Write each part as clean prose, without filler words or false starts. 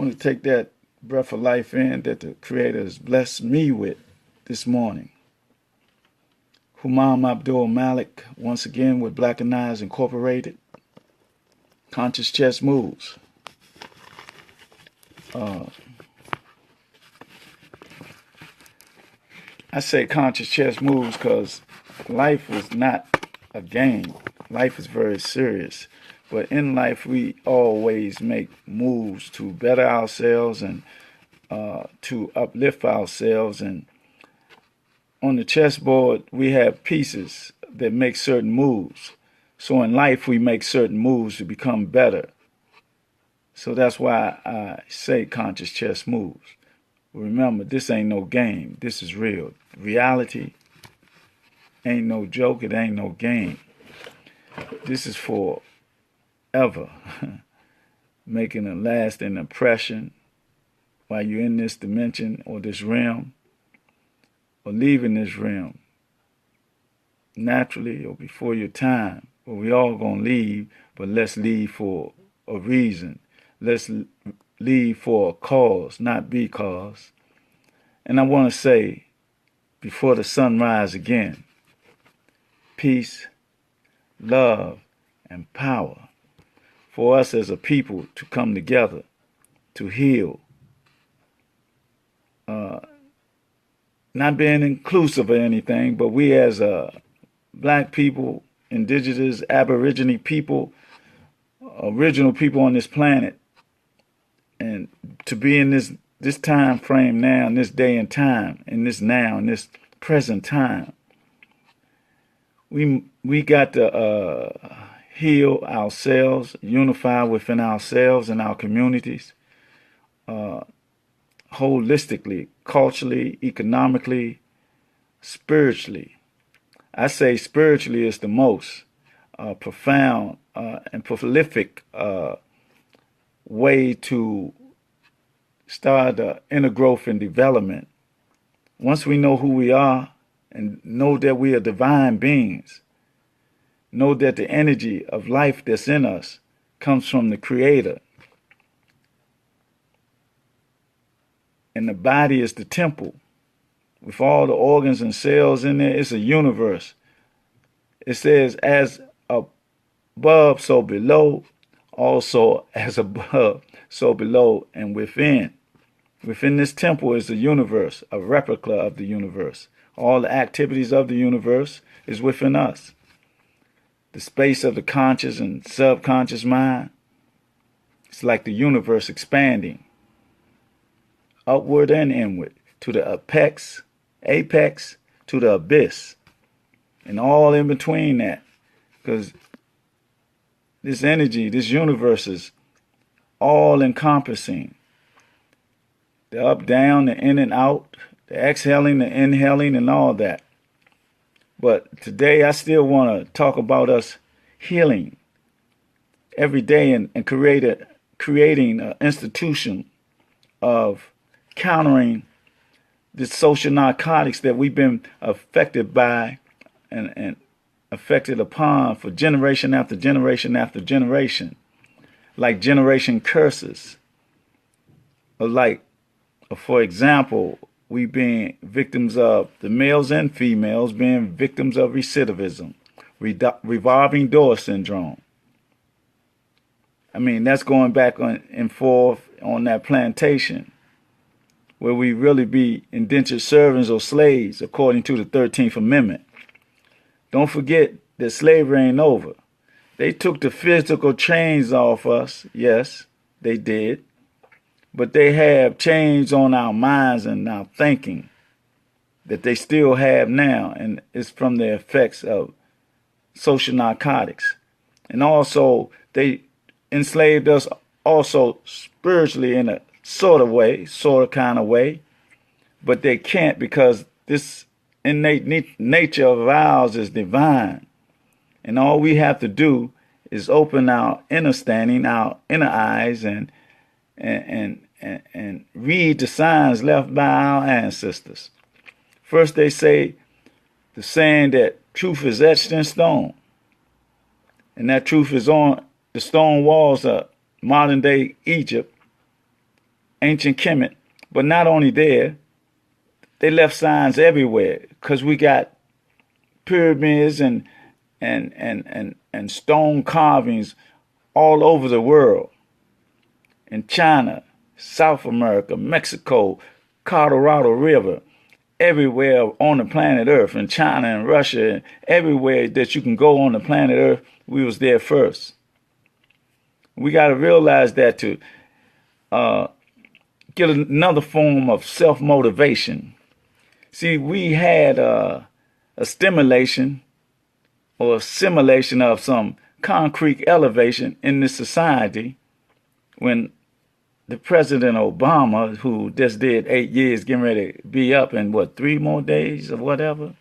want to take that breath of life in that the Creator has blessed me with this morning. Humam Abdulmalik, once again with Blackanized Incorporated. Conscious chess moves. I say conscious chess moves because life is not a game. Life is very serious. But in life, we always make moves to better ourselves and to uplift ourselves. And on the chessboard, we have pieces that make certain moves. So in life, we make certain moves to become better. So that's why I say conscious chess moves. Remember, this ain't no game. This is real. Reality ain't no joke. It ain't no game. This is for ever, making a lasting impression while you're in this dimension or this realm, or leaving this realm naturally or before your time. Well, we all gonna leave, but let's leave for a reason. Let's leave for a cause, not because. And I want to say, before the sun rise again, peace, love, and power for us as a people to come together, to heal. Not being inclusive of anything, but we as black people, indigenous, aborigine people, original people on this planet, and to be in this time frame now, in this day and time, in this now, in this present time, we got to heal ourselves, unify within ourselves and our communities, holistically, culturally, economically, spiritually. I say spiritually is the most profound and prolific way to start inner growth and development. Once we know who we are and know that we are divine beings, know that the energy of life that's in us comes from the Creator, and the body is the temple with all the organs and cells in there. It's a universe. It says, as above, so below, also as above, so below and within. Within this temple is the universe, a replica of the universe. All the activities of the universe is within us. The space of the conscious and subconscious mind, it's like the universe expanding, upward and inward, to the apex, to the abyss, and all in between that. Because this energy, this universe is all encompassing. The up, down, the in and out, the exhaling, the inhaling, and all that. But today I still want to talk about us healing every day and creating an institution of countering the social narcotics that we've been affected by and affected upon for generation after generation after generation, like generation curses, or like, for example, we being victims of, the males and females being victims of recidivism, revolving door syndrome. I mean, that's going back and forth on that plantation, where we really be indentured servants or slaves according to the 13th Amendment. Don't forget that slavery ain't over. They took the physical chains off us, yes, they did, but they have chains on our minds and our thinking that they still have now, and it's from the effects of social narcotics. And also, they enslaved us also spiritually in a sort of kind of way, but they can't, because this innate nature of ours is divine. And all we have to do is open our understanding, our inner eyes, and read the signs left by our ancestors. First, they say the saying that truth is etched in stone, and that truth is on the stone walls of modern day Egypt, ancient Kemet. But not only there, they left signs everywhere because we got pyramids and stone carvings all over the world. In China, South America, Mexico, Colorado River, everywhere on the planet Earth, in China and Russia, everywhere that you can go on the planet Earth, we was there first. We got to realize that to get another form of self-motivation. See, we had a stimulation or a simulation of some concrete elevation in this society when the President Obama, who just did 8 years, getting ready to be up in, 3 more days or whatever.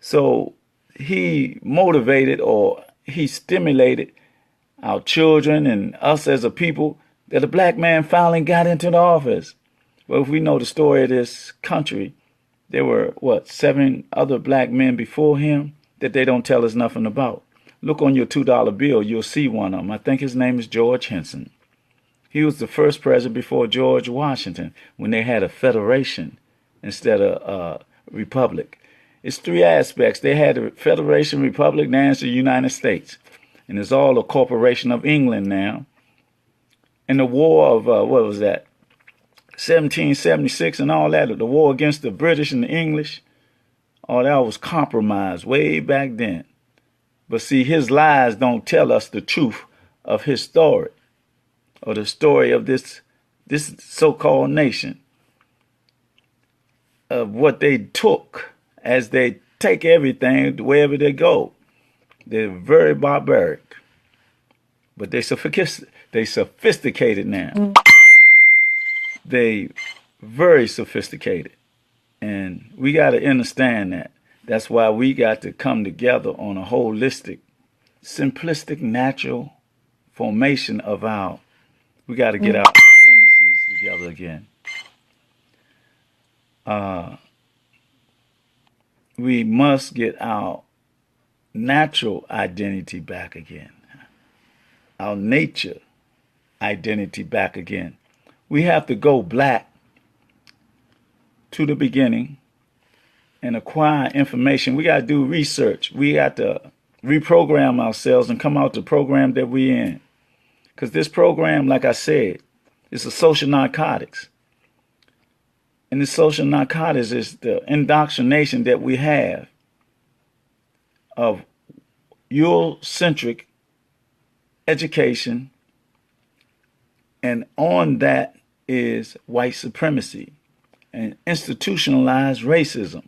So he motivated or he stimulated our children and us as a people that a black man finally got into the office. Well, if we know the story of this country, there were, 7 other black men before him that they don't tell us nothing about. Look on your $2 bill, you'll see one of them. I think his name is George Henson. He was the first president before George Washington when they had a federation instead of a republic. It's 3 aspects. They had a federation, republic, now it's the United States. And it's all a corporation of England now. And the war of, 1776 and all that, the war against the British and the English, all that was compromised way back then. But see, his lies don't tell us the truth of his story or the story of this so-called nation, of what they took as they take everything wherever they go. They're very barbaric, but they sophisticated now. They very sophisticated, and we got to understand that. That's why we got to come together on a holistic, simplistic, natural formation of our. We got to get our identities together again. We must get our natural identity back again, our nature identity back again. We have to go back to the beginning and acquire information. We got to do research. We got to reprogram ourselves and come out the program that we're in. Because this program, like I said, is a social narcotics. And this social narcotics is the indoctrination that we have of Eurocentric education, and on that is white supremacy and institutionalized racism,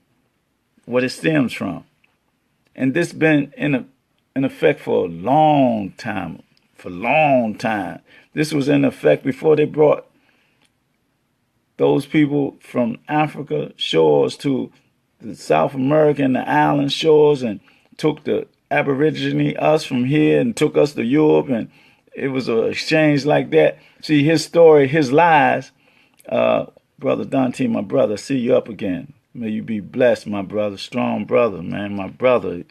what it stems from. And this been in effect for a long time. This was in effect before they brought those people from Africa shores to the South America and the island shores, and took the Aborigine, us from here, and took us to Europe, and it was an exchange like that. See, his story, his lies, Brother Dante, my brother, see you up again. May you be blessed, my brother, strong brother, man, my brother.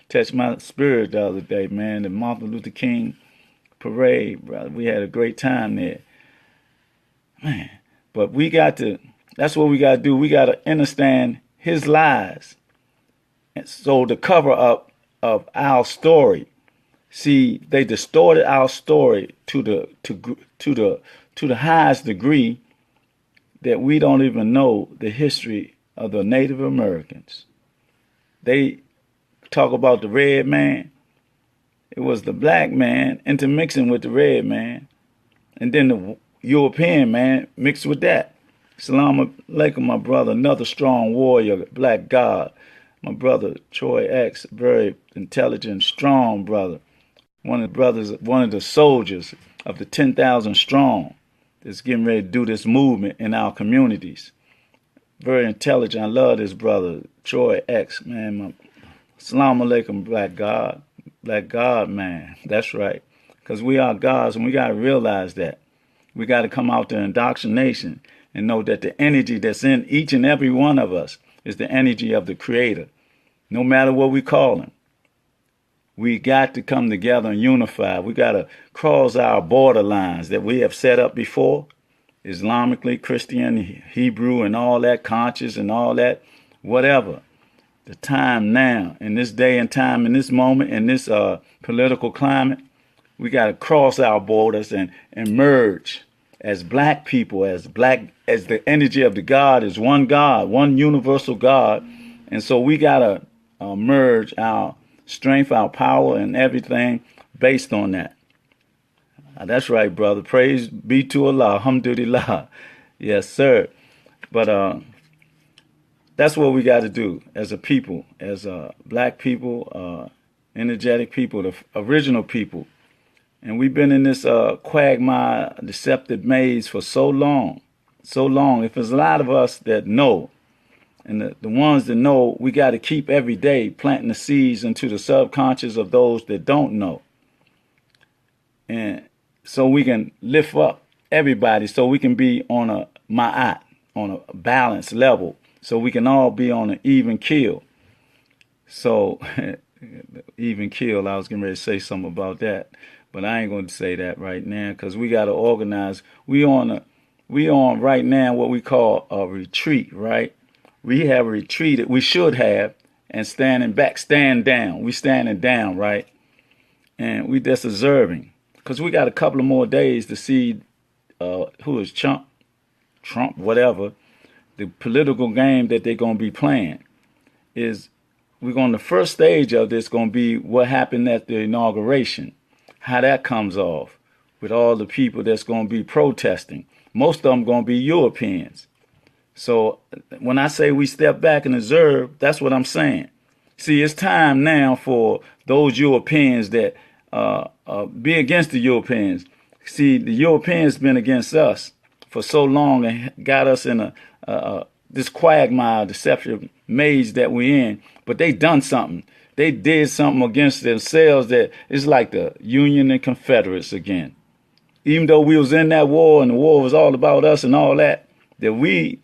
Touched my spirit the other day, man, the Martin Luther King parade, brother. We had a great time there. Man, but we got to, that's what we got to do. We got to understand his lies. And so the cover up of our story, see, they distorted our story to the highest degree that we don't even know the history of the Native Americans. They talk about the red man. It was the black man intermixing with the red man, and then the European man mixed with that. Salam alaikum, my brother, another strong warrior, black god. My brother, Troy X, very intelligent, strong brother. One of the soldiers of the 10,000 strong that's getting ready to do this movement in our communities. Very intelligent. I love this brother, Troy X, man. Salam alaikum, black god. Black god, man. That's right. Because we are gods, and we got to realize that. We got to come out to indoctrination and know that the energy that's in each and every one of us is the energy of the Creator. No matter what we call him. We got to come together and unify. We got to cross our borderlines that we have set up before. Islamically, Christian, Hebrew, and all that, conscious and all that, whatever. The time now, in this day and time, in this moment, in this political climate, we got to cross our borders and merge as black people, as the energy of the God is one God, one universal God. And so we got to merge our strength, our power, and everything based on that. That's right, brother. Praise be to Allah. Alhamdulillah. Yes, sir. But that's what we got to do as a people, as black people, energetic people, the original people. And we've been in this quagmire, deceptive maze for so long, so long. If there's a lot of us that know, and the ones that know, we got to keep every day planting the seeds into the subconscious of those that don't know. And so we can lift up everybody, so we can be on a ma'at, on a balanced level, so we can all be on an even keel. So, even keel, I was getting ready to say something about that, but I ain't going to say that right now, because we got to organize. We on right now what we call a retreat, right? We have retreated, we should have, and stand down. We standing down, right? And we just observing. Because we got a couple of more days to see who is Trump, whatever, the political game that they're going to be playing. The first stage of this going to be what happened at the inauguration, how that comes off with all the people that's going to be protesting. Most of them going to be Europeans. So when I say we step back and observe, that's what I'm saying. See, it's time now for those Europeans that be against the Europeans. See, the Europeans been against us for so long and got us in this quagmire, deceptive maze that we're in. But they done something. They did something against themselves that it's like the Union and Confederates again. Even though we was in that war and the war was all about us and all that we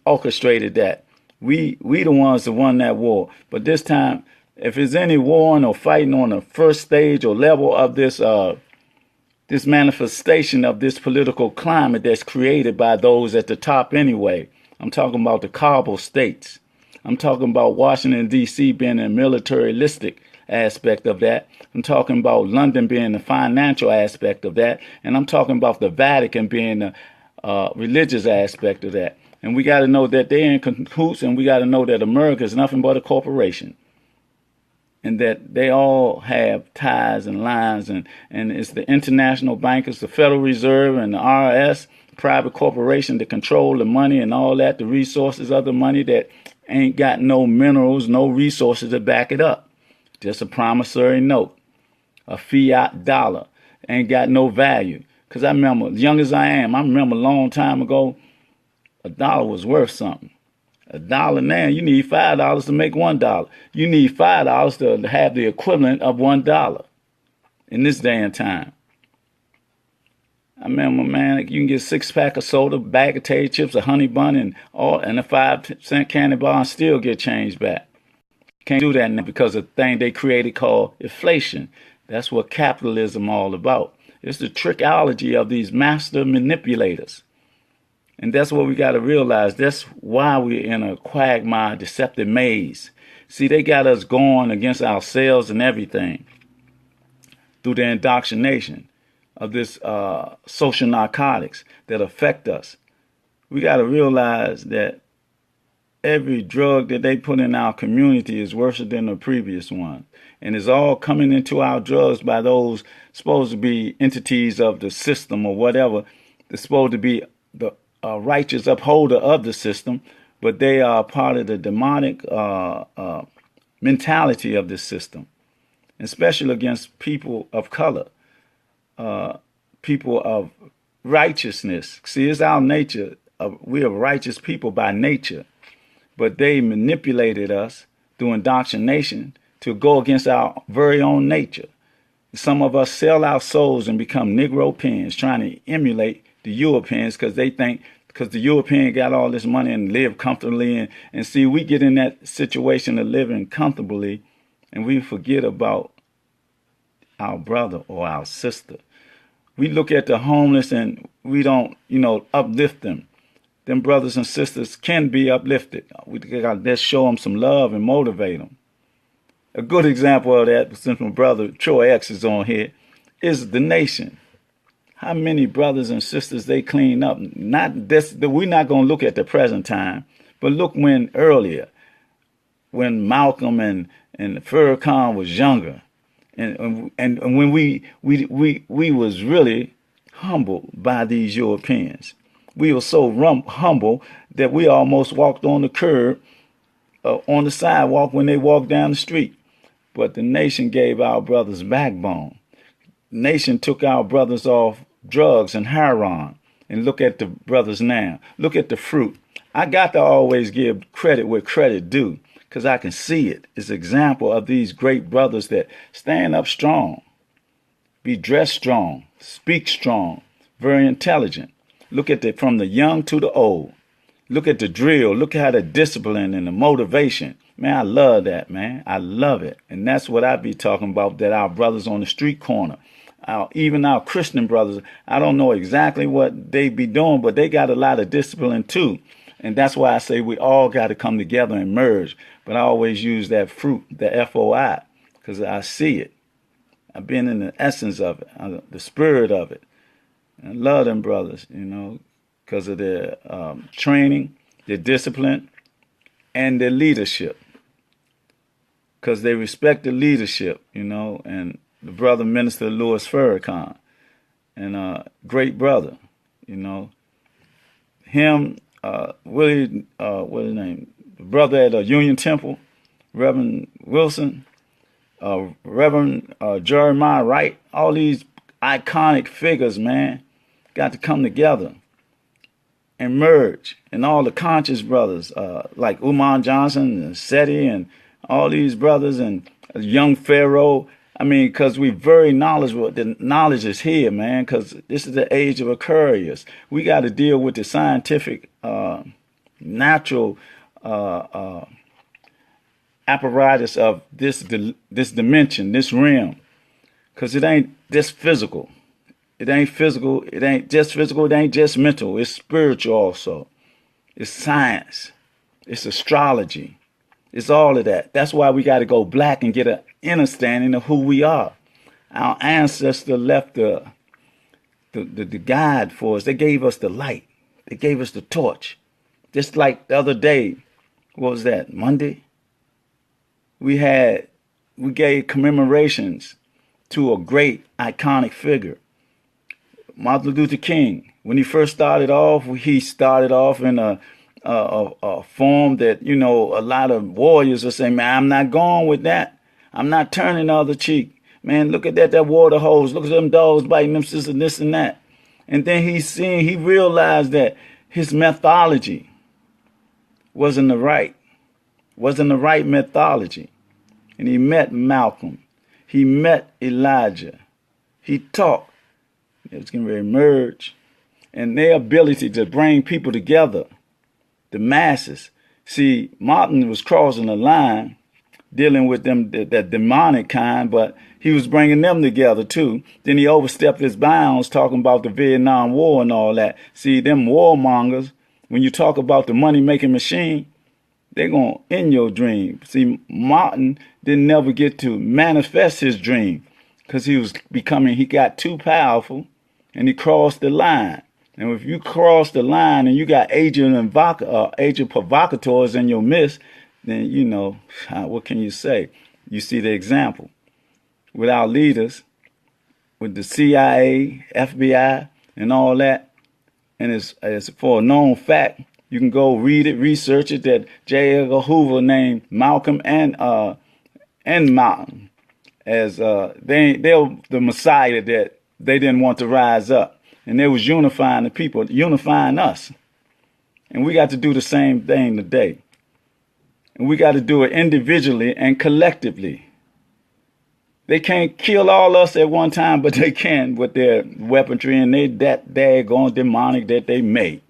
orchestrated that. We the ones that won that war. But this time, if there's any warring or fighting on the first stage or level of this this manifestation of this political climate that's created by those at the top anyway, I'm talking about the Kabul states. I'm talking about Washington, D.C. being a militaristic aspect of that. I'm talking about London being the financial aspect of that. And I'm talking about the Vatican being the religious aspect of that. And we got to know that they're in cahoots, and we got to know that America is nothing but a corporation. And that they all have ties and lines, and it's the international bankers, the Federal Reserve and the IRS, private corporation that control the money and all that, the resources of the money that ain't got no minerals, no resources to back it up. Just a promissory note, a fiat dollar, ain't got no value. Because I remember, young as I am, I remember a long time ago, $1 was worth something. $1 now, you need $5 to make $1. You need $5 to have the equivalent of $1 in this day and time. I remember, man, you can get a 6-pack of soda, bag of potato chips, a honey bun, and a 5-cent candy bar and still get change back. Can't do that now because of the thing they created called inflation. That's what capitalism all about. It's the trickology of these master manipulators. And that's what we got to realize. That's why we're in a quagmire, deceptive maze. See, they got us going against ourselves and everything through the indoctrination of this social narcotics that affect us. We got to realize that every drug that they put in our community is worse than the previous one. And it's all coming into our drugs by those supposed to be entities of the system or whatever. They're supposed to be the righteous upholder of the system, but they are part of the demonic mentality of this system, especially against people of color, people of righteousness. See, it's our nature. We are righteous people by nature, but they manipulated us through indoctrination to go against our very own nature. Some of us sell our souls and become Negro pins, trying to emulate the Europeans because they think because the European got all this money and live comfortably. And see, we get in that situation of living comfortably and we forget about our brother or our sister. We look at the homeless and we don't, uplift them. Them brothers and sisters can be uplifted. We got to show them some love and motivate them. A good example of that, since my brother Troy X is on here, is the nation. How many brothers and sisters they clean up? Not this. We're not going to look at the present time, but look when earlier, when Malcolm and Farrakhan was younger, and when we was really humbled by these Europeans. We were so humble that we almost walked on the curb, on the sidewalk when they walked down the street. But the nation gave our brothers backbone. The nation took our brothers off drugs and heroin. And look at the brothers now. Look at the fruit. I got to always give credit where credit due, because I can see it. It's an example of these great brothers that stand up strong, be dressed strong, speak strong, very intelligent. Look at it from the young to the old. Look at the drill. Look at the discipline and the motivation. Man, I love that, man. I love it. And that's what I be talking about, that our brothers on the street corner, even our Christian brothers, I don't know exactly what they be doing, but they got a lot of discipline too. And that's why I say we all got to come together and merge. But I always use that fruit, the FOI, because I see it. I've been in the essence of it, the spirit of it. I love them brothers, because of their training, their discipline, and their leadership. Because they respect the leadership, and the brother Minister Louis Farrakhan, and great brother, him, Willie, what's his name? The brother at Union Temple, Reverend Wilson, Reverend Jeremiah Wright, all these iconic figures, man, got to come together and merge. And all the conscious brothers, like Umar Johnson and Seti and all these brothers and young Pharaoh. I mean, because we're very knowledgeable. The knowledge is here, man, because this is the age of Aquarius. We got to deal with the scientific, natural apparatus of this dimension, this realm, because it ain't just physical. It ain't physical. It ain't just physical. It ain't just mental. It's spiritual also. It's science. It's astrology. It's all of that. That's why we got to go black and get an understanding of who we are. Our ancestor left the guide for us. They gave us the light. They gave us the torch. Just like the other day, what was that, Monday? We gave commemorations to a great iconic figure. Martin Luther King, when he first started off in a form that, a lot of warriors are saying, man, I'm not going with that. I'm not turning the other cheek. Man, look at that water hose. Look at them dogs biting them sisters, this and that. And then he realized that his methodology wasn't the right methodology. And he met Malcolm. He met Elijah. He talked. It was going to emerge. And their ability to bring people together, the masses. See, Martin was crossing the line, dealing with them, that demonic kind, but he was bringing them together too. Then he overstepped his bounds, talking about the Vietnam War and all that. See, them warmongers, when you talk about the money-making machine, they're going to end your dream. See, Martin didn't never get to manifest his dream because he got too powerful and he crossed the line. And if you cross the line and you got agent provocateurs in your midst, then, what can you say? You see the example with our leaders, with the CIA, FBI, and all that. And it's for a known fact. You can go read it, research it, that J. Edgar Hoover named Malcolm and Martin as they're the Messiah that they didn't want to rise up. And they was unifying the people, unifying us. And we got to do the same thing today. And we got to do it individually and collectively. They can't kill all us at one time, but they can with their weaponry and that daggone demonic that they made.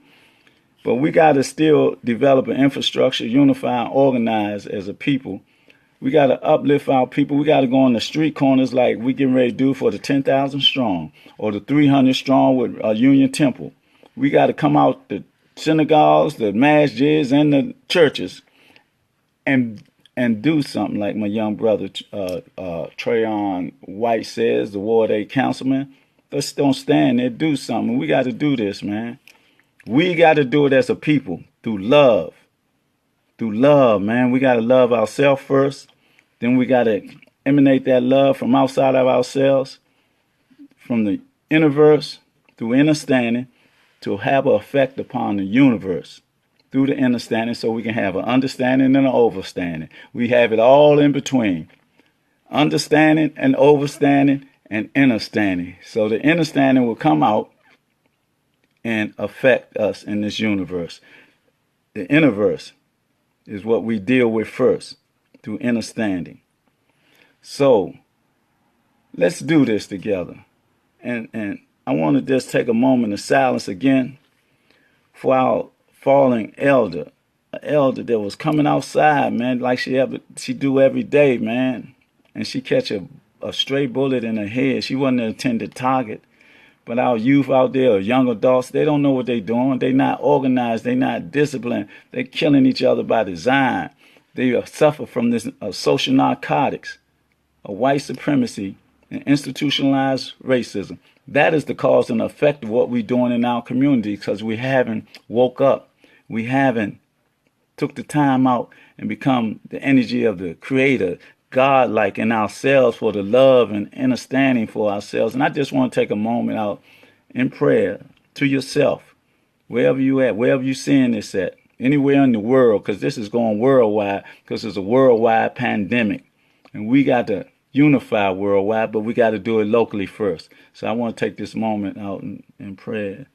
But we got to still develop an infrastructure, unify and organize as a people We got to uplift our people. We got to go on the street corners like we getting ready to do for the 10,000 strong or the 300 strong with Union Temple. We got to come out the synagogues, the masjids, and the churches and do something like my young brother Trayon White says, the Ward 8 councilman. Let's don't stand there, do something. We got to do this, man. We got to do it as a people through love. Through love, man. We got to love ourselves first. Then we got to emanate that love from outside of ourselves, from the universe, through understanding, to have an effect upon the universe through the understanding, so we can have an understanding and an overstanding. We have it all in between. Understanding and overstanding and understanding. So the understanding will come out and affect us in this universe. The universe is what we deal with first through understanding. So let's do this together. And I want to just take a moment of silence again for our fallen elder, an elder that was coming outside, man, like she do every day, man. And she catch a stray bullet in her head. She wasn't an intended target. But our youth out there, or young adults, they don't know what they're doing. They're not organized. They're not disciplined. They're killing each other by design. They suffer from this social narcotics, a white supremacy, and institutionalized racism. That is the cause and effect of what we're doing in our community, because we haven't woke up. We haven't took the time out and become the energy of the Creator, God-like in ourselves, for the love and understanding for ourselves. And I just want to take a moment out in prayer to yourself, wherever you at, wherever you seeing this at, anywhere in the world, because this is going worldwide, because it's a worldwide pandemic. And we got to unify worldwide, but we got to do it locally first. So I want to take this moment out in prayer.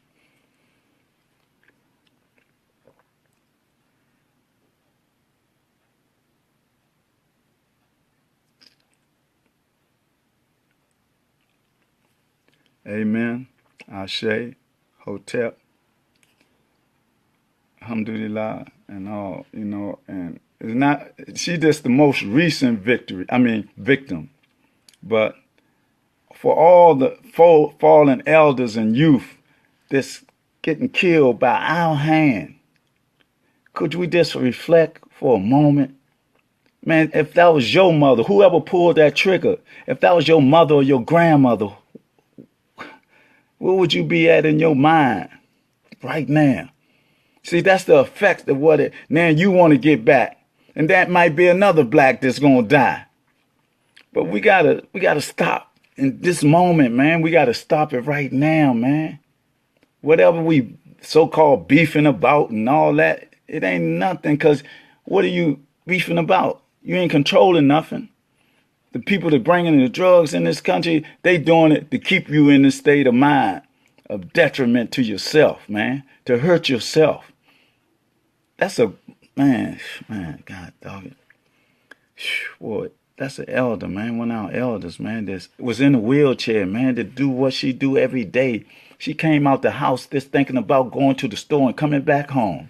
Amen. Ashe, Hotep, Alhamdulillah, and all, and it's not, she just the most recent victim. But for all the fallen elders and youth that's getting killed by our hand, could we just reflect for a moment? Man, if that was your mother, whoever pulled that trigger, if that was your mother or your grandmother, where would you be at in your mind right now? See, that's the effect of what now you want to get back. And that might be another black that's going to die. But we gotta stop in this moment, man. We got to stop it right now, man. Whatever we so-called beefing about and all that, it ain't nothing, because what are you beefing about? You ain't controlling nothing. The people that bringing the drugs in this country, they doing it to keep you in this state of mind of detriment to yourself, man, to hurt yourself. That's a, man, God dog it. Boy, that's an elder, man, one of our elders, man, that was in a wheelchair, man, to do what she do every day. She came out the house just thinking about going to the store and coming back home.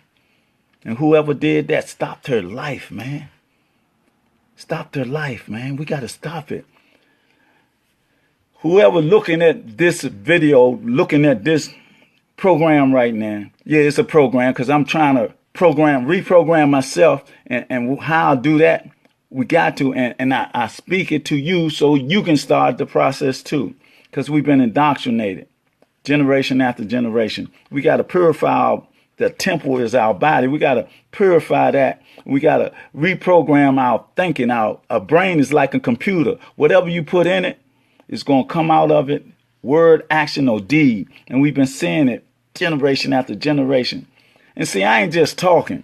And whoever did that stopped her life, man. Stopped her life, man. We got to stop it. Whoever looking at this video, looking at this program right now, yeah, it's a program, because I'm trying to reprogram myself, and how I do that, we got to, and I speak it to you so you can start the process too, because we've been indoctrinated generation after generation. We got to purify the temple is our body. We got to purify that. We got to reprogram our thinking. Our brain is like a computer. Whatever you put in it, it's going to come out of it, word, action, or deed. And we've been seeing it generation after generation. And see, I ain't just talking.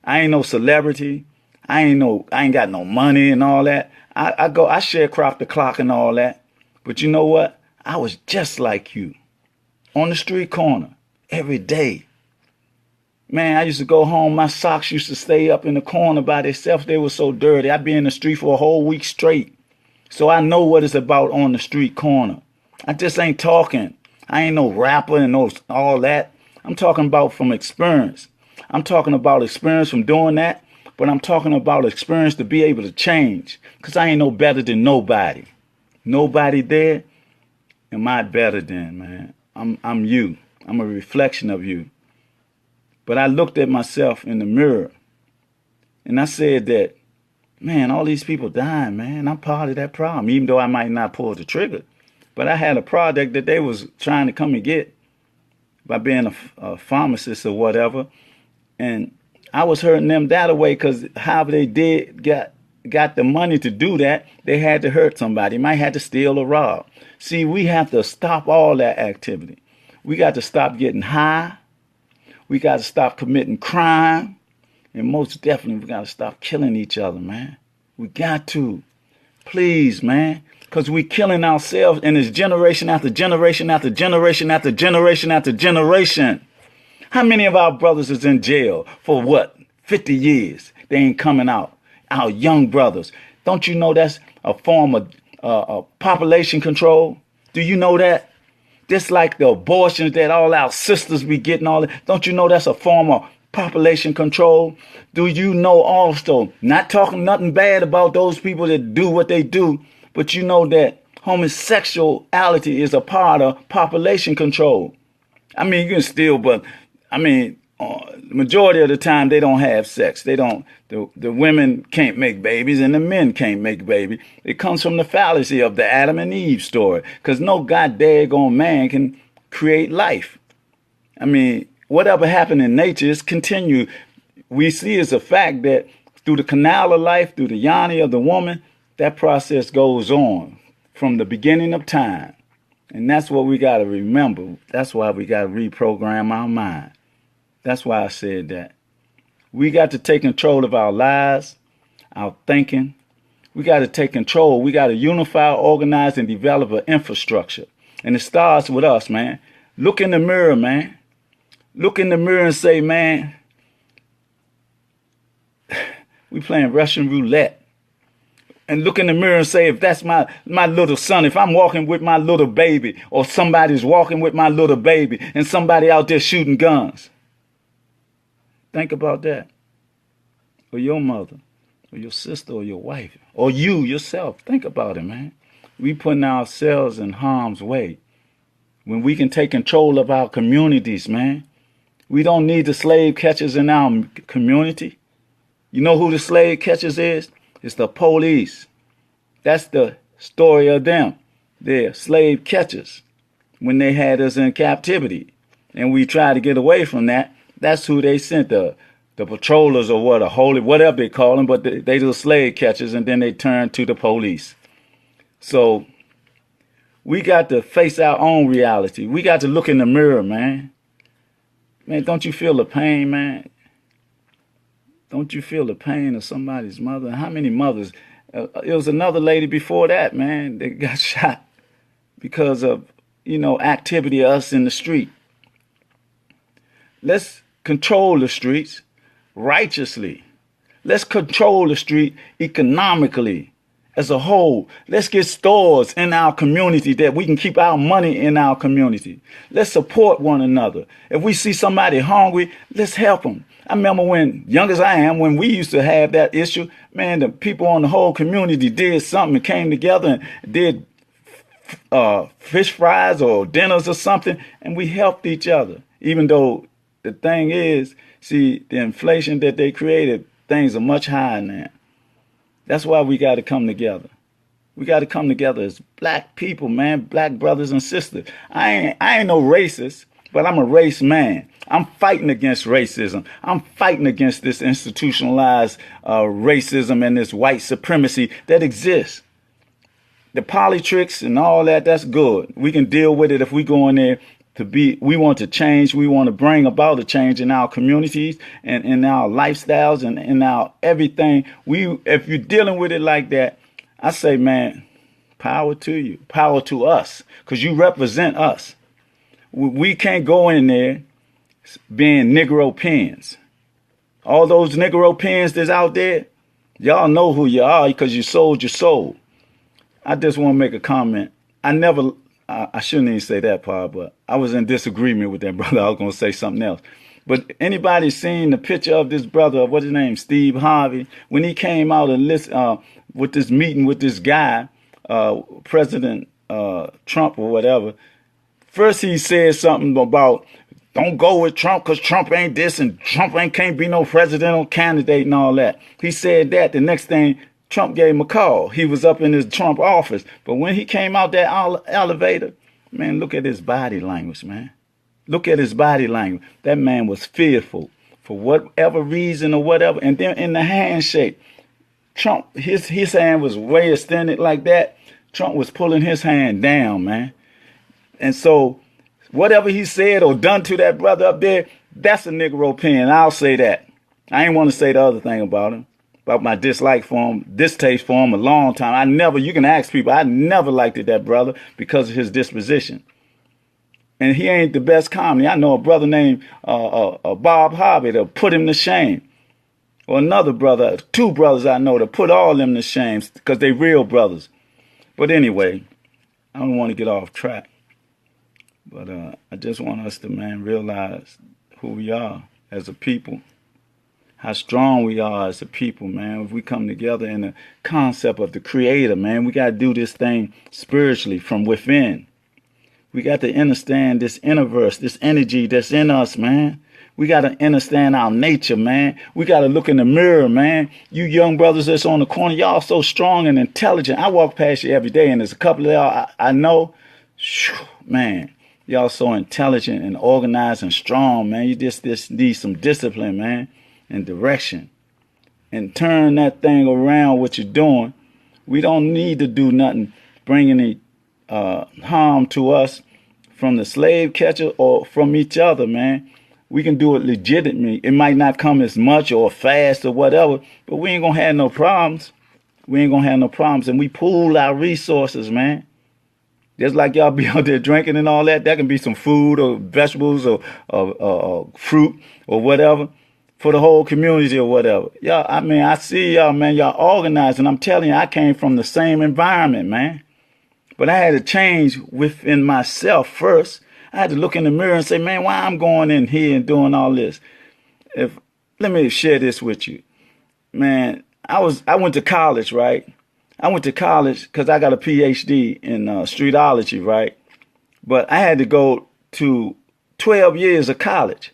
I ain't no celebrity. I ain't got no money and all that. I sharecrop the clock and all that. But you know what? I was just like you, on the street corner every day. Man, I used to go home. My socks used to stay up in the corner by themselves. They were so dirty. I'd be in the street for a whole week straight. So I know what it's about on the street corner. I just ain't talking. I ain't no rapper and all that. I'm talking about from experience. I'm talking about experience from doing that. but I'm talking about experience to be able to change. Because I ain't no better than nobody. Nobody there am I better than, man. I'm you. I'm a reflection of you. But I looked at myself in the mirror and I said that, man, all these people dying, man. I'm part of that problem, even though I might not pull the trigger. But I had a product that they was trying to come and get by being a pharmacist or whatever. And I was hurting them that way because however they did got the money to do that, they had to hurt somebody. Might have to steal or rob. See, we have to stop all that activity. We got to stop getting high. We got to stop committing crime. And most definitely, we got to stop killing each other, man. We got to. Please, man. Because we killing ourselves, and it's generation after generation after generation after generation after generation. How many of our brothers is in jail for what? 50 years. They ain't coming out. Our young brothers. Don't you know that's a form of population control? Do you know that? Just like the abortions that all our sisters be getting, all that. Don't you know that's a form of population control? Do you know also, not talking nothing bad about those people that do what they do, but you know that homosexuality is a part of population control. I mean, you can still, but I mean, the majority of the time they don't have sex. They don't. The women can't make babies and the men can't make babies. It comes from the fallacy of the Adam and Eve story, because no goddamn man can create life. I mean, whatever happened in nature is continued. We see as a fact that through the canal of life, through the yoni of the woman, that process goes on from the beginning of time. And that's what we got to remember. That's why we got to reprogram our mind. That's why I said that. We got to take control of our lives, our thinking. We got to take control. We got to unify, organize, and develop an infrastructure. And it starts with us, man. Look in the mirror, man. Look in the mirror and say, man, we playing Russian roulette. And look in the mirror and say, if that's my little son, if I'm walking with my little baby, or somebody's walking with my little baby, and somebody out there shooting guns. Think about that. Or your mother, or your sister, or your wife, or you yourself. Think about it, man. We putting ourselves in harm's way. When we can take control of our communities, man. We don't need the slave catchers in our community. You know who the slave catchers is? It's the police. That's the story of them. They're slave catchers when they had us in captivity. And we tried to get away from that. That's who they sent, the patrollers or what, whatever they call them, but they the slave catchers, and then they turned to the police. So we got to face our own reality. We got to look in the mirror, man. Man, don't you feel the pain, man? Don't you feel the pain of somebody's mother? How many mothers? It was another lady before that, man, that got shot because of, activity of us in the street. Let's control the streets righteously. Let's control the street economically as a whole. Let's get stores in our community that we can keep our money in our community. Let's support one another. If we see somebody hungry, let's help them. I remember when, young as I am, when we used to have that issue, man, the people on the whole community did something and came together and did fish fries or dinners or something, and we helped each other. Even though the thing is, see, the inflation that they created, things are much higher now. That's why we got to come together. We got to come together as black people, man, black brothers and sisters. I ain't no racist, but I'm a race man. I'm fighting against racism. I'm fighting against this institutionalized racism and this white supremacy that exists. The politics and all that, that's good. We can deal with it if we go in there we want to change. We want to bring about a change in our communities and in our lifestyles and in our everything. If you're dealing with it like that, I say, man, power to you, power to us, because you represent us. We can't go in there being Negro pens. All those Negro pens that's out there, y'all know who you are because you sold your soul. I just want to make a comment. I shouldn't even say that part, but I was in disagreement with that brother. I was going to say something else. But anybody seen the picture of this brother, what's his name, Steve Harvey, when he came out and with this meeting with this guy, President Trump or whatever. First he said something about don't go with Trump because Trump ain't this and Trump can't be no presidential candidate and all that. He said that. The next thing, Trump gave him a call. He was up in his Trump office. But when he came out that elevator, man, look at his body language, man. Look at his body language. That man was fearful for whatever reason or whatever. And then in the handshake, Trump, his hand was way extended like that. Trump was pulling his hand down, man. And so whatever he said or done to that brother up there, that's a Negro pen. I'll say that. I ain't want to say the other thing about him, about my dislike for him, distaste for him a long time. You can ask people, I never liked that brother because of his disposition. And he ain't the best comedy. I know a brother named Bob Harvey that put him to shame. Or another brother, two brothers I know that put all them to shame because they real brothers. But anyway, I don't want to get off track. But I just want us to, man, realize who we are as a people, how strong we are as a people, man. If we come together in the concept of the Creator, man, we got to do this thing spiritually from within. We got to understand this universe, this energy that's in us, man. We got to understand our nature, man. We got to look in the mirror, man. You young brothers that's on the corner, y'all so strong and intelligent. I walk past you every day, and there's a couple of y'all I know, man. Y'all so intelligent and organized and strong, man. You just need some discipline, man, and direction. And turn that thing around what you're doing. We don't need to do nothing, bring any harm to us from the slave catcher or from each other, man. We can do it legitimately. It might not come as much or fast or whatever, but we ain't going to have no problems. We ain't going to have no problems. And we pool our resources, man. Just like y'all be out there drinking and all that, that can be some food or vegetables or fruit or whatever for the whole community or whatever. Y'all, I mean, I see y'all, man, y'all organized, and I'm telling you, I came from the same environment, man. But I had to change within myself first. I had to look in the mirror and say, man, why I'm going in here and doing all this? Let me share this with you. Man, I went to college, right? I went to college because I got a PhD in streetology, right? But I had to go to 12 years of college.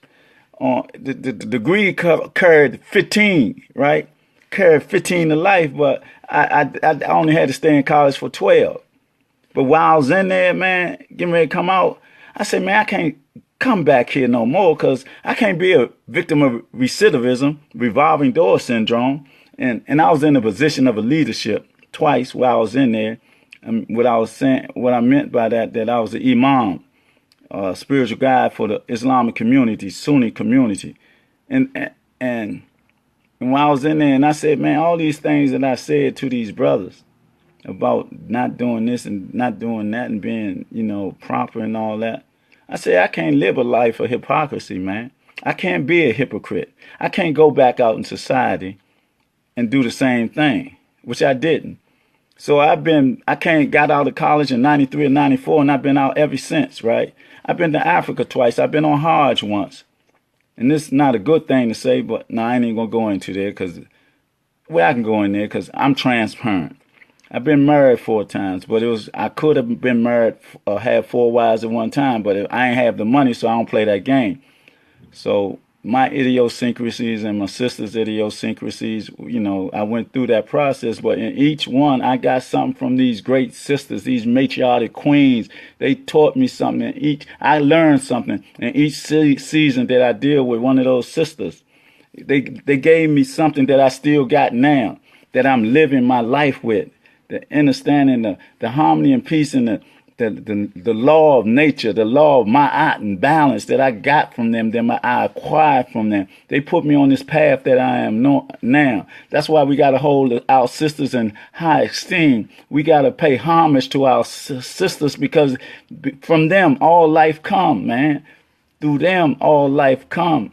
The degree carried 15, right? Carried 15 to life, but I only had to stay in college for 12. But while I was in there, man, getting ready to come out, I said, man, I can't come back here no more because I can't be a victim of recidivism, revolving door syndrome. And I was in a position of a leadership twice while I was in there. And what I meant by that I was an imam, spiritual guide for the Islamic community, Sunni community. And when I was in there, and I said, man, all these things that I said to these brothers about not doing this and not doing that and being, proper and all that, I said, I can't live a life of hypocrisy, man. I can't be a hypocrite. I can't go back out in society and do the same thing, which I didn't. So I got out of college in 93 or 94, and I've been out ever since, right? I've been to Africa twice. I've been on Hajj once. And this is not a good thing to say, but no, I ain't even going to go into there I can go in there because I'm transparent. I've been married 4 times, but I could have been married, had 4 wives at one time, but I ain't have the money, so I don't play that game. So my idiosyncrasies and my sister's idiosyncrasies, I went through that process, but in each one, I got something from these great sisters, these matriarchic queens. They taught me something. I learned something in each season that I deal with one of those sisters. They gave me something that I still got now, that I'm living my life with. The understanding the harmony and peace and the law of nature, the law of ma'at and balance that I got from them, I acquired from them. They put me on this path that I am now. That's why we got to hold our sisters in high esteem. We got to pay homage to our sisters because from them all life come, man. Through them all life come.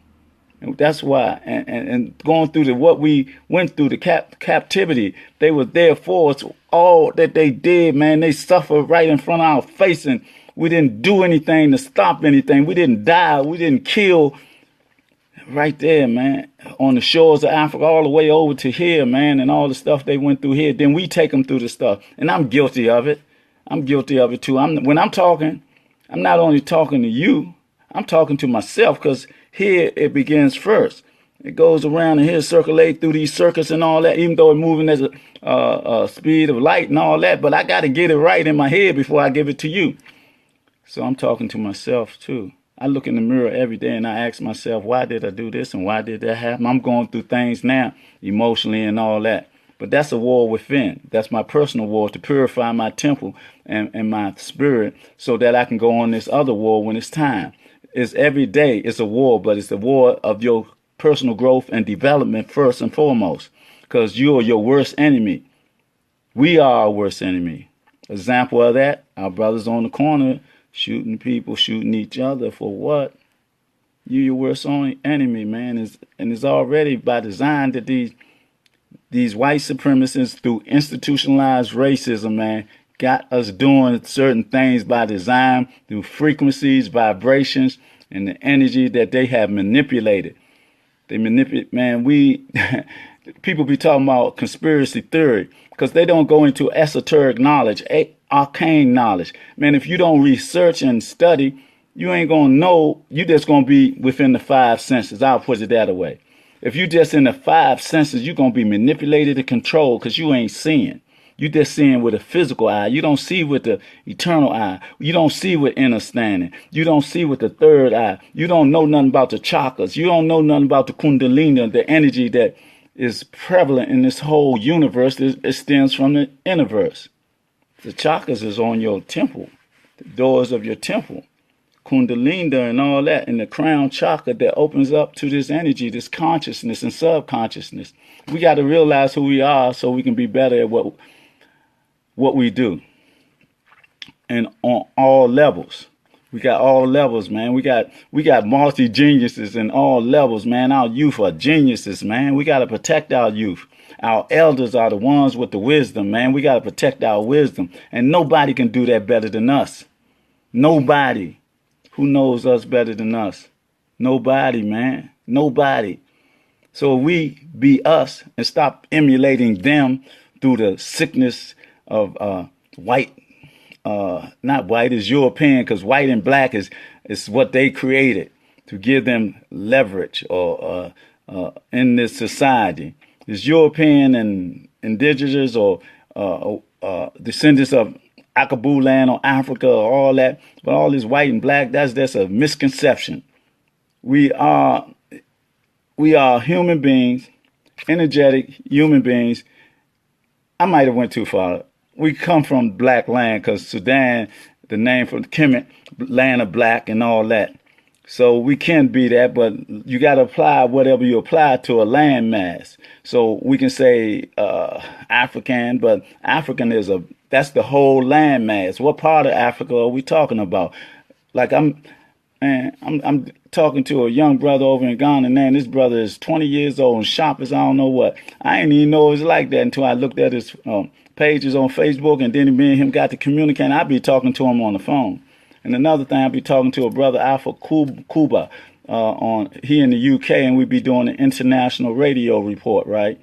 That's why, and going through what we went through, the captivity, they were there for us. All that they did, man, they suffered right in front of our face, and we didn't do anything to stop anything. We didn't die. We didn't kill. right there, man, on the shores of Africa, all the way over to here, man, and all the stuff they went through here. Then we take them through the stuff, and I'm guilty of it. I'm guilty of it too. When I'm talking, I'm not only talking to you, I'm talking to myself, because here it begins first. It goes around and here circulate through these circuits and all that, even though it's moving at a speed of light and all that. But I got to get it right in my head before I give it to you. So I'm talking to myself too. I look in the mirror every day and I ask myself, why did I do this and why did that happen? I'm going through things now, emotionally and all that. But that's a war within. That's my personal war to purify my temple and my spirit so that I can go on this other war when it's time. It's every day. It's a war, but it's a war of your personal growth and development first and foremost, because you are your worst enemy. We are our worst enemy. Example of that, our brothers on the corner shooting people, shooting each other for what? You your worst enemy, man. And it's already by design that these white supremacists, through institutionalized racism, man, got us doing certain things by design through frequencies, vibrations, and the energy that they have manipulated. They manipulate, man. People be talking about conspiracy theory because they don't go into esoteric knowledge, arcane knowledge. Man, if you don't research and study, you ain't going to know. You just going to be within the five senses. I'll put it that way. If you just in the five senses, you're going to be manipulated and controlled because you ain't seeing. You just seeing with a physical eye. You don't see with the eternal eye. You don't see with understanding. You don't see with the third eye. You don't know nothing about the chakras. You don't know nothing about the kundalini, the energy that is prevalent in this whole universe. It stems from the universe. The chakras is on your temple, the doors of your temple. Kundalini and all that, and the crown chakra that opens up to this energy, this consciousness and subconsciousness. We got to realize who we are so we can be better at what we do. And on all levels. We got all levels, man. We got multi-geniuses in all levels, man. Our youth are geniuses, man. We got to protect our youth. Our elders are the ones with the wisdom, man. We got to protect our wisdom. And nobody can do that better than us. Nobody. Who knows us better than us? Nobody, man. Nobody. So we be us and stop emulating them through the sickness of white. Not white, is European, because white and black is what they created to give them leverage or in this society. It's European and indigenous or descendants of Akabu land or Africa or all that, but all this white and black, that's a misconception. We are human beings, energetic human beings. I might have went too far. We come from black land because Sudan, the name for the Kemet, land of black and all that. So we can be that, but you got to apply whatever you apply to a land mass. So we can say African, but African that's the whole land mass. What part of Africa are we talking about? Like I'm talking to a young brother over in Ghana, man. This brother is 20 years old and sharp as I don't know what. I didn't even know it was like that until I looked at his pages on Facebook, and then me and him got to communicate. I'd be talking to him on the phone. And another thing, I'd be talking to a brother, Alpha Cuba, here in the UK, and we'd be doing an international radio report, right?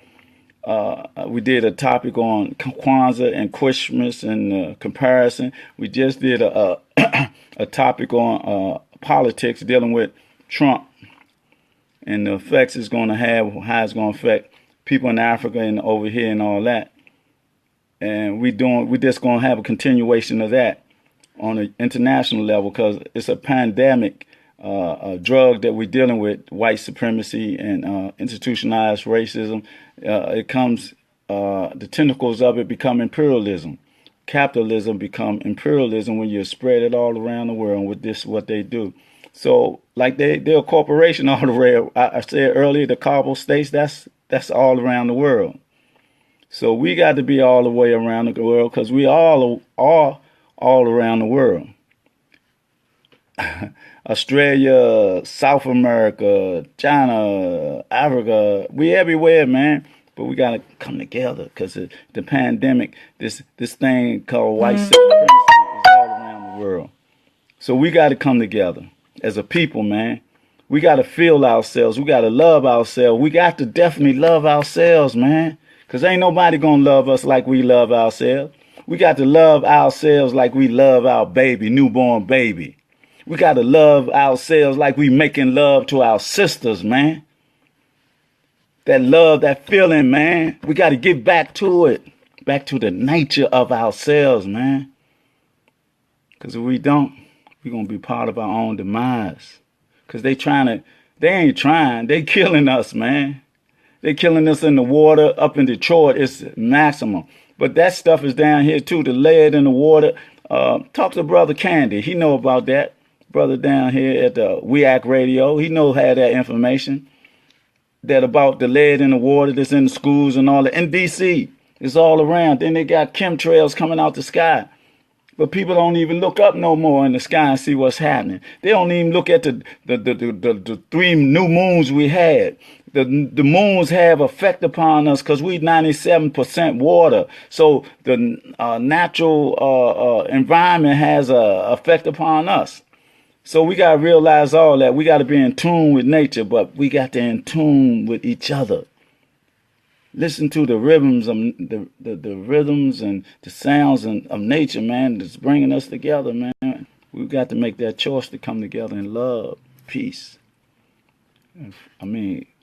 We did a topic on Kwanzaa and Christmas and comparison. We just did a topic on politics dealing with Trump and the effects it's going to have, how it's going to affect people in Africa and over here and all that. And we're just going to have a continuation of that on an international level because it's a pandemic a drug that we're dealing with, white supremacy and institutionalized racism. It comes, the tentacles of it become imperialism. Capitalism become imperialism when you spread it all around the world with this, what they do. So like they're a corporation all the way. I said earlier, the Cabo states, that's all around the world. So we got to be all the way around the world because we all are all around the world. Australia, South America, China, Africa, we everywhere, man. But we got to come together because the pandemic, this thing called white supremacy is all around the world. So we got to come together as a people, man. We got to feel ourselves. We got to love ourselves. We got to definitely love ourselves, man. Because ain't nobody going to love us like we love ourselves. We got to love ourselves like we love our baby, newborn baby. We got to love ourselves like we making love to our sisters, man. That love, that feeling, man. We got to get back to it. Back to the nature of ourselves, man. Because if we don't, we're going to be part of our own demise. Because they ain't trying. They killing us, man. They killing us in the water. Up in Detroit, it's maximum. But that stuff is down here, too. The lead in the water. Talk to Brother Candy. He know about that. Brother down here at the WEAC radio. He had that information. That about the lead in the water that's in the schools and all that. In D.C., it's all around. Then they got chemtrails coming out the sky. But people don't even look up no more in the sky and see what's happening. They don't even look at the 3 new moons we had. The moons have effect upon us because we 97% water. So the natural environment has a effect upon us. So we got to realize all that. We got to be in tune with nature, but we got to in tune with each other. Listen to the rhythms of the rhythms and the sounds of nature, man, that's bringing us together, man. We've got to make that choice to come together in love, peace.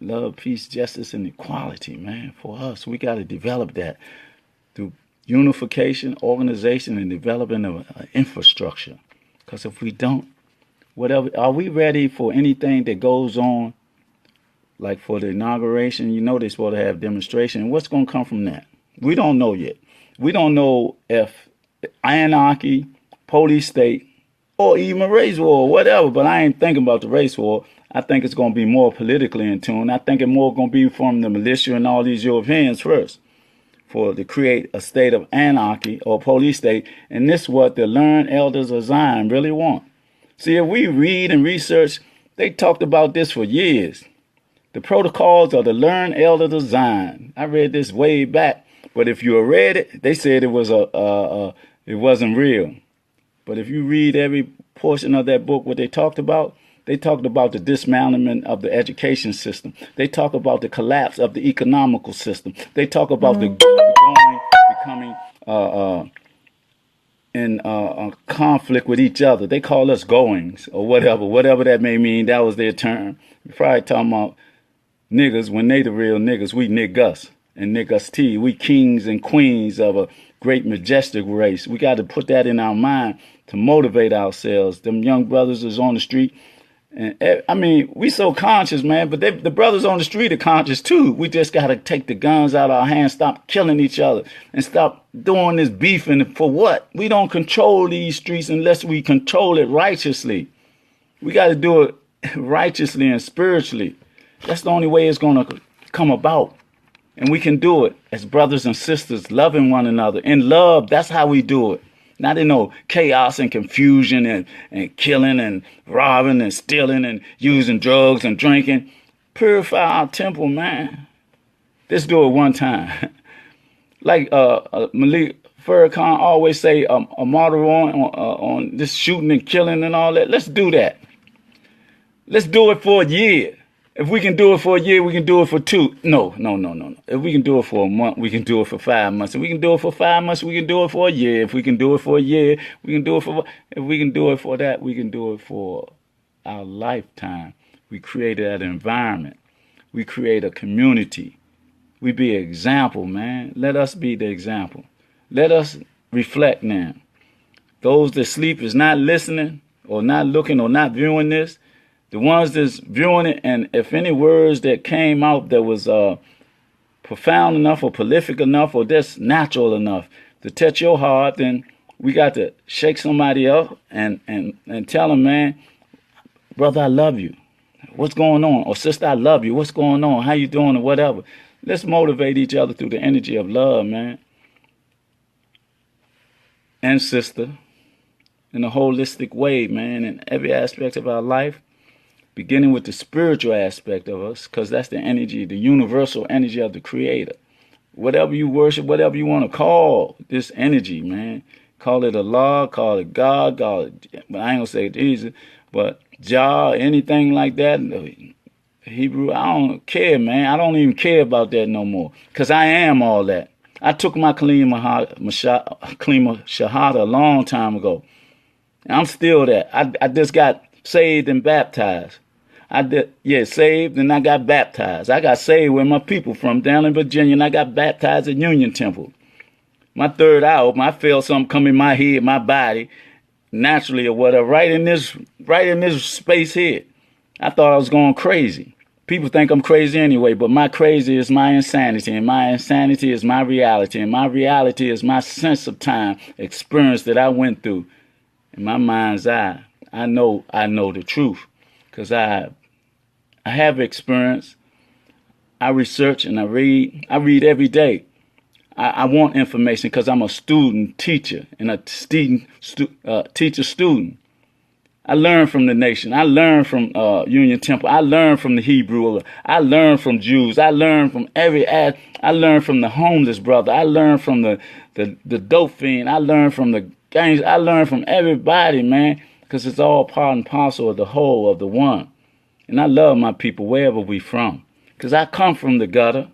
Love, peace, justice, and equality, man, for us. We got to develop that through unification, organization, and developing an infrastructure. Because if we don't, are we ready for anything that goes on? Like for the inauguration, they're supposed to have demonstration. What's going to come from that? We don't know yet. We don't know if anarchy, police state, or even a race war or whatever. But I ain't thinking about the race war. I think it's going to be more politically in tune. I think it's more going to be from the militia and all these Europeans first to create a state of anarchy or police state. And this is what the learned elders of Zion really want. See, if we read and research, they talked about this for years. The protocols of the learned elders of Zion. I read this way back, but if you read it, they said it was it wasn't real. But if you read every portion of that book, what they talked about the dismantlement of the education system. They talk about the collapse of the economical system. They talk about becoming in conflict with each other. They call us goings or whatever that may mean. That was their term. You're probably talking about niggas when they the real niggas. We niggas and niggas T. We kings and queens of a great majestic race. We got to put that in our mind to motivate ourselves. Them young brothers is on the street. And we so conscious, man, but the brothers on the street are conscious too. We just got to take the guns out of our hands, stop killing each other, and stop doing this beefing. For what? We don't control these streets unless we control it righteously. We got to do it righteously and spiritually. That's the only way it's going to come about. And we can do it as brothers and sisters, loving one another. In love, that's how we do it. Not in no chaos and confusion and killing and robbing and stealing and using drugs and drinking. Purify our temple, man. Let's do it one time. Like Malik Farrakhan always say, a martyr on this shooting and killing and all that. Let's do that. Let's do it for a year. If we can do it for a year, we can do it for 2. No. If we can do it for a month, we can do it for 5 months. If we can do it for 5 months, we can do it for a year. If we can do it for a year, we can do it for... If we can do it for that, we can do it for our lifetime. We create that environment. We create a community. We be an example, man. Let us be the example. Let us reflect now. Those that sleep is not listening or not looking or not viewing this. The ones that's viewing it, and if any words that came out that was profound enough or prolific enough or just natural enough to touch your heart, then we got to shake somebody up and tell them, man, brother, I love you. What's going on? Or sister, I love you. What's going on? How you doing or whatever. Let's motivate each other through the energy of love, man. And sister, in a holistic way, man, in every aspect of our life. Beginning with the spiritual aspect of us, because that's the energy, the universal energy of the Creator. Whatever you worship, whatever you want to call this energy, man. Call it Allah, call it God, but I ain't going to say Jesus. But Jah, anything like that. Hebrew, I don't care, man. I don't even care about that no more. Because I am all that. I took my Kalima Shahada a long time ago. And I'm still that. I just got saved and baptized. Saved and I got baptized. I got saved where my people from, down in Virginia, and I got baptized at Union Temple. My third eye open, I felt something come in my head, my body, naturally or whatever, right in this space here. I thought I was going crazy. People think I'm crazy anyway, but my crazy is my insanity, and my insanity is my reality, and my reality is my sense of time, experience that I went through. In my mind's eye, I know the truth, because I have experience. I research and I read. I read every day. I want information because I'm a student teacher and a teacher student. I learn from the nation. I learn from Union Temple. I learn from the Hebrew. I learn from Jews. I learn from I learn from the homeless brother. I learn from the dope fiend. I learn from the gangs. I learn from everybody, man, because it's all part and parcel of the whole, of the one. And I love my people wherever we from, because I come from the gutter.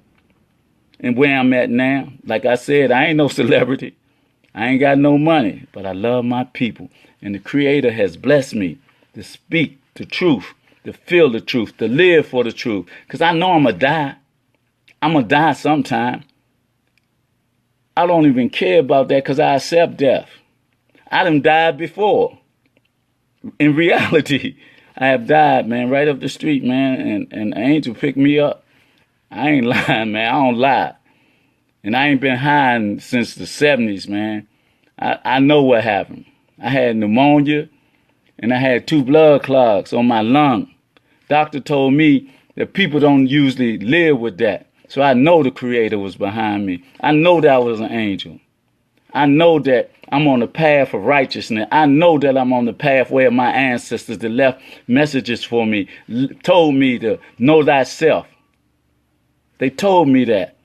And where I'm at now, like I said, I ain't no celebrity. I ain't got no money, but I love my people. And the Creator has blessed me to speak the truth, to feel the truth, to live for the truth. Because I know I'm going to die. I'm going to die sometime. I don't even care about that because I accept death. I done died before. In reality, I have died, man, right up the street, man. And an angel picked me up. I ain't lying, man. I don't lie. And I ain't been hiding since the 70s, man. I know what happened. I had pneumonia, and I had 2 blood clots on my lung. Doctor told me that people don't usually live with that. So I know the Creator was behind me. I know that I was an angel. I know that I'm on the path of righteousness. I know that I'm on the path where my ancestors that left messages for me, told me to know thyself. They told me that.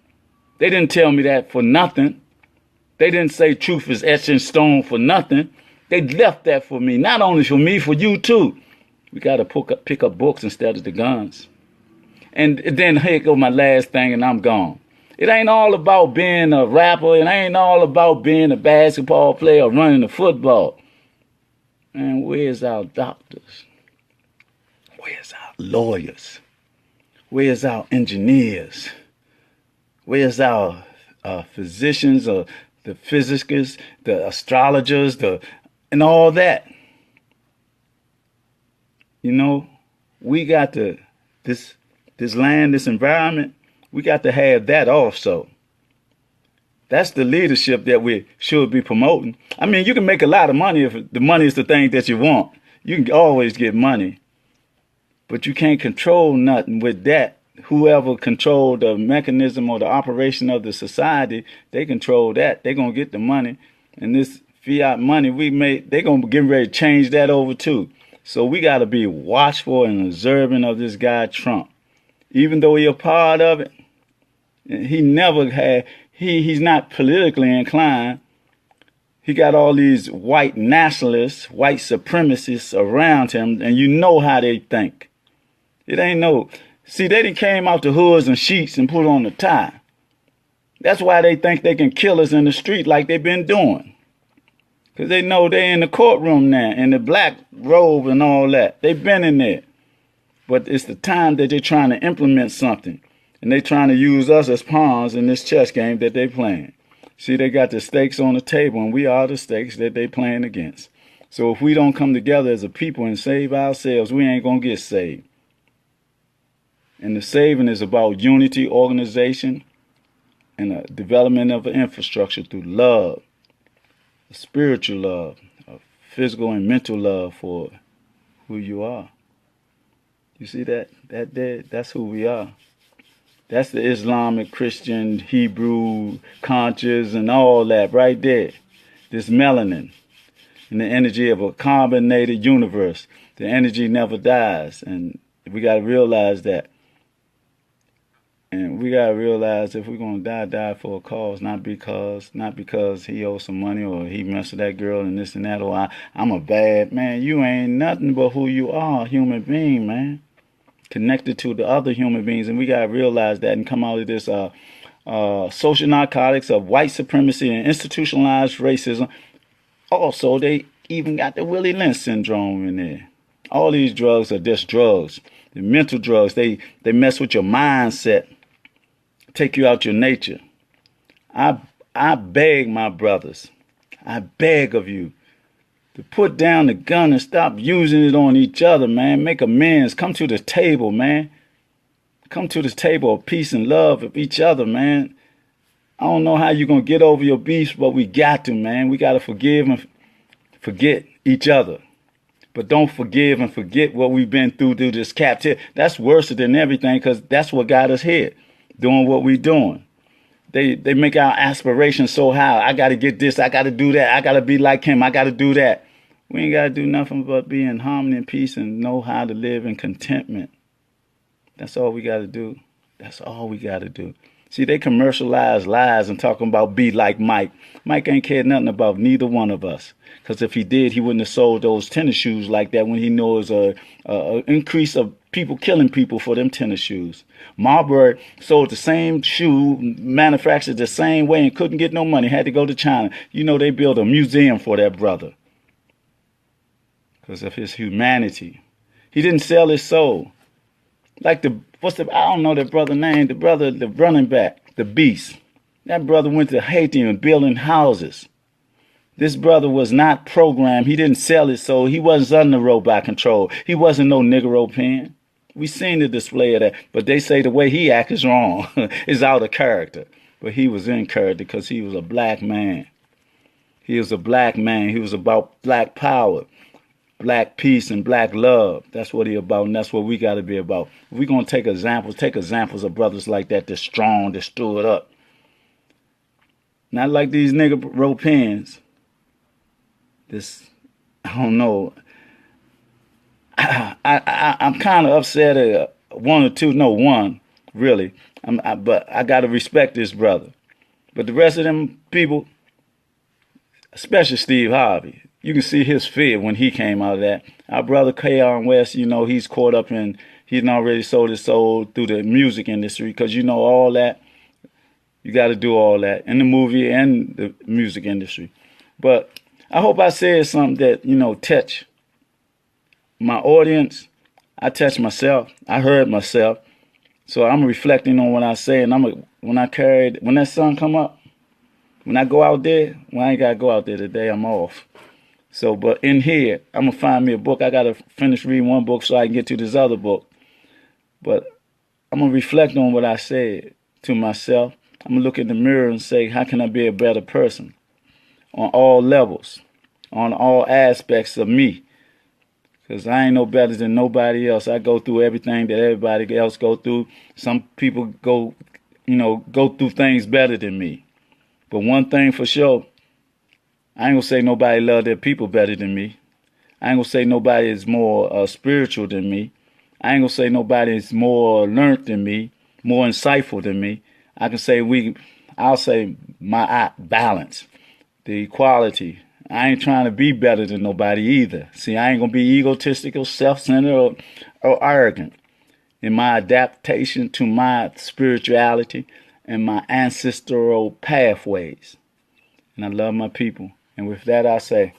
They didn't tell me that for nothing. They didn't say truth is etched in stone for nothing. They left that for me. Not only for me, for you too. We got to pick up books instead of the guns. And then here go my last thing and I'm gone. It ain't all about being a rapper. It ain't all about being a basketball player or running a football. Man, where's our doctors? Where's our lawyers? Where's our engineers? Where's our physicians, or the physicists, the astrologers, and all that? You know, we got this land, this environment, we got to have that also. That's the leadership that we should be promoting. I mean, you can make a lot of money if the money is the thing that you want. You can always get money. But you can't control nothing with that. Whoever controlled the mechanism or the operation of the society, they control that. They're going to get the money. And this fiat money we made, they're going to get ready to change that over too. So we got to be watchful and observant of this guy Trump. Even though he's a part of it, he never had, he's not politically inclined. He got all these white nationalists, white supremacists around him, and you know how they think. It ain't no... See, they done came out the hoods and sheets and put on a tie. That's why they think they can kill us in the street like they've been doing. Because they know they're in the courtroom now, in the black robe and all that. They've been in there. But it's the time that they're trying to implement something. And they're trying to use us as pawns in this chess game that they're playing. See, they got the stakes on the table, and we are the stakes that they're playing against. So if we don't come together as a people and save ourselves, we ain't going to get saved. And the saving is about unity, organization, and the development of an infrastructure through love, a spiritual love, a physical and mental love for who you are. You see that? That's who we are. That's the Islamic, Christian, Hebrew conscious and all that right there. This melanin and the energy of a carbonated universe. The energy never dies. And we got to realize that. And we gotta realize if we're gonna die, die for a cause, not because he owes some money or he messed with that girl and this and that, or I'm a bad man. You ain't nothing but who you are, a human being, man. Connected to the other human beings, and we gotta realize that and come out of this social narcotics of white supremacy and institutionalized racism. Also, they even got the Willie Lynch syndrome in there. All these drugs are just drugs. The mental drugs, they mess with your mindset, take you out your nature. I beg my brothers, I beg of you to put down the gun and stop using it on each other, man. Make amends. Come to the table, man. Come to the table of peace and love of each other, man. I don't know how you're going to get over your beefs, but we got to, man. We got to forgive and forget each other. But don't forgive and forget what we've been through this captivity. That's worse than everything, because that's what got us here, doing what we're doing. They make our aspirations so high. I got to get this. I got to do that. I got to be like him. I got to do that. We ain't got to do nothing but be in harmony and peace and know how to live in contentment. That's all we got to do. That's all we got to do. See, they commercialize lies and talking about be like Mike. Mike ain't cared nothing about neither one of us. Because if he did, he wouldn't have sold those tennis shoes like that when he knows a increase of people killing people for them tennis shoes. Marbury sold the same shoe, manufactured the same way, and couldn't get no money. Had to go to China. You know, they built a museum for that brother because of his humanity. He didn't sell his soul. Like I don't know that brother name, the running back, the beast. That brother went to Haiti and building houses. This brother was not programmed. He didn't sell his soul. He wasn't under robot control. He wasn't no Negro pen. We seen the display of that. But they say the way he acts is wrong. It's out of character. But he was in character because he was a black man. He was a black man. He was about black power, black peace, and black love. That's what he about, and that's what we got to be about. If we're going to take examples of brothers like that that's strong, that stood up. Not like these Negro pens. I don't know. I'm kind of upset at one, really. But I got to respect this brother. But the rest of them people, especially Steve Harvey, you can see his fear when he came out of that. Our brother K.R. West, you know, he's caught up in, he's already sold his soul through the music industry because, you know, all that, you got to do all that in the movie and the music industry. But I hope I said something that, you know, touch my audience. I touched myself. I heard myself. So I'm reflecting on what I say. And when that sun come up, when I go out there, well, I ain't got to go out there today. I'm off. So, but in here, I'm going to find me a book. I got to finish reading one book so I can get to this other book. But I'm going to reflect on what I said to myself. I'm going to look in the mirror and say, how can I be a better person? On all levels, on all aspects of me. Because I ain't no better than nobody else. I go through everything that everybody else go through. Some people go through things better than me. But one thing for sure, I ain't gonna say nobody love their people better than me. I ain't gonna say nobody is more spiritual than me. I ain't gonna say nobody is more learned than me, more insightful than me. I can say I'll say my balance, the equality. I ain't trying to be better than nobody either. See, I ain't gonna be egotistical, self-centered, or arrogant in my adaptation to my spirituality and my ancestral pathways. And I love my people. And with that, I say,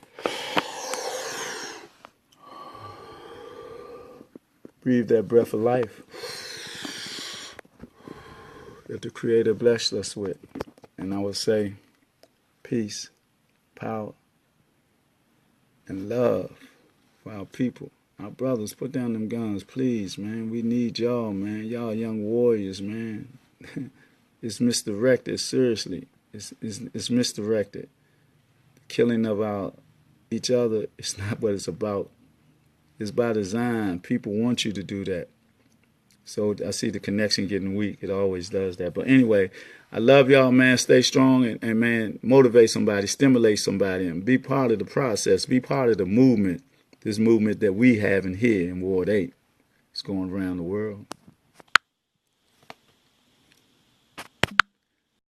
breathe that breath of life that the Creator blessed us with. And I will say, peace, power, and love for our people. Our brothers, put down them guns, please, man. We need y'all, man. Y'all young warriors, man. It's misdirected, seriously. It's misdirected. Killing of each other, it's not what it's about. It's by design. People want you to do that. So I see the connection getting weak. It always does that. But anyway, I love y'all, man. Stay strong and man, motivate somebody, stimulate somebody, and be part of the process. Be part of the movement, this movement that we have in here in Ward 8. It's going around the world.